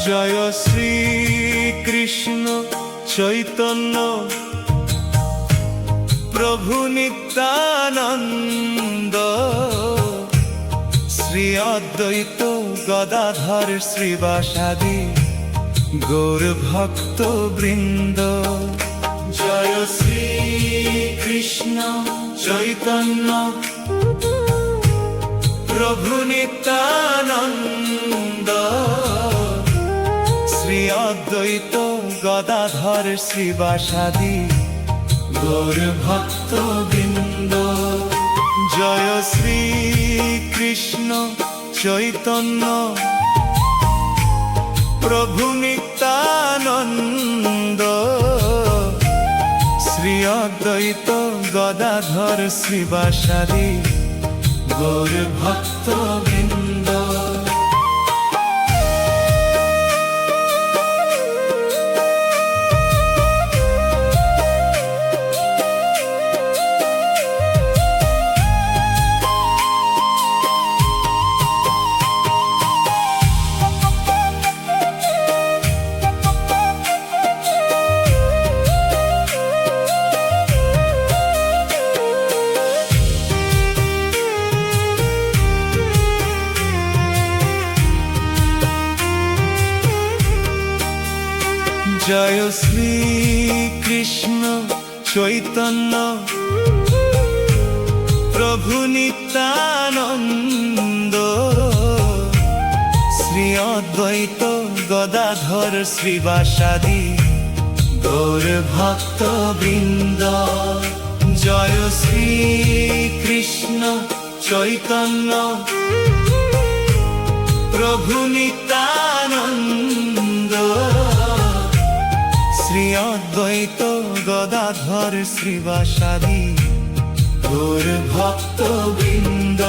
জয় শ্রী কৃষ্ণ চৈতন্য প্রভু নিত্যানন্দ, শ্রী অদ্বৈত গদাধর শ্রীবাসাদি গৌর ভক্ত বৃন্দ। জয় শ্রী কৃষ্ণ চৈতন্য প্রভু নিত্যানন্দ, শ্রী অদ্বৈত গদাধর শ্রীবাসাদি গৌর ভক্ত বৃন্দ। জয় শ্রী কৃষ্ণ চৈতন্য প্রভু নিত্যানন্দ, শ্রী অদ্বৈত গদাধর শ্রীবাসাদি গৌর ভক্ত বৃন্দ। জয় শ্রী কৃষ্ণ চৈতন্য প্রভু নিত্যানন্দ, শ্রী অদ্বৈত গদাধর শ্রীবাসাদি গৌর ভক্ত বৃন্দ। জয় শ্রী কৃষ্ণ চৈতন্য প্রভু নিত্যানন্দ, শ্রী অদ্বৈত গদাধর শ্রীবাসাদি গৌর ভক্ত বৃন্দ।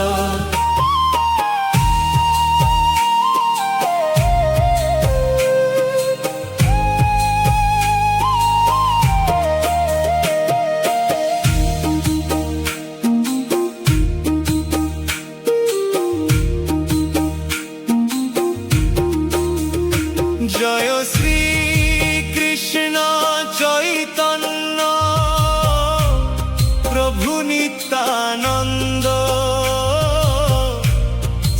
জয় শ্রী কৃষ্ণ চৈতন্য প্রভু নিত্যানন্দ,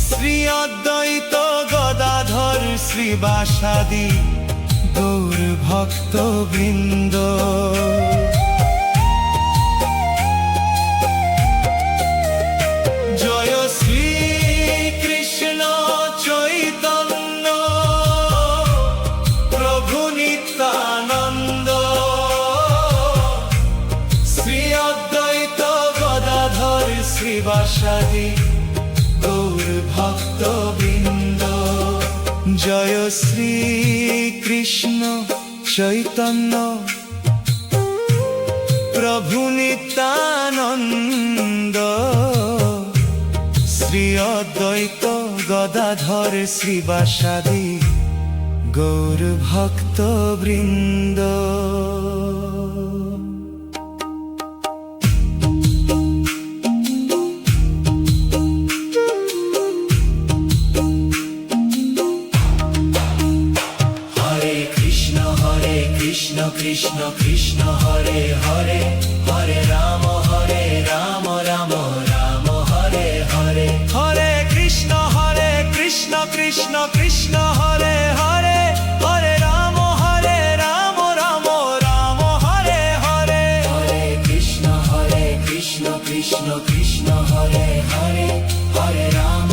শ্রী অদ্বৈত গদাধর শ্রীবাসাদি গৌর ভক্ত বৃন্দ। জয় শ্রী কৃষ্ণ চৈতন্য প্রভু নিত্যানন্দ, শ্রী অদ্বৈত গদাধর শ্রীবাসাদি গৌর ভক্ত বৃন্দ। জয় শ্রী কৃষ্ণ চৈতন্য প্রভু নিত্যানন্দ, শ্রী অদ্বৈত গদাধর শ্রীবাসাদি গৌর ভক্ত বৃন্দ। কৃষ্ণ কৃষ্ণ কৃষ্ণ হরে হরে, হরে রাম রাম রাম হরে হরে। হরে কৃষ্ণ কৃষ্ণ কৃষ্ণ হরে হরে, হরে রাম রাম রাম হরে হরে। হরে কৃষ্ণ কৃষ্ণ কৃষ্ণ হরে হরে, হরে রাম রাম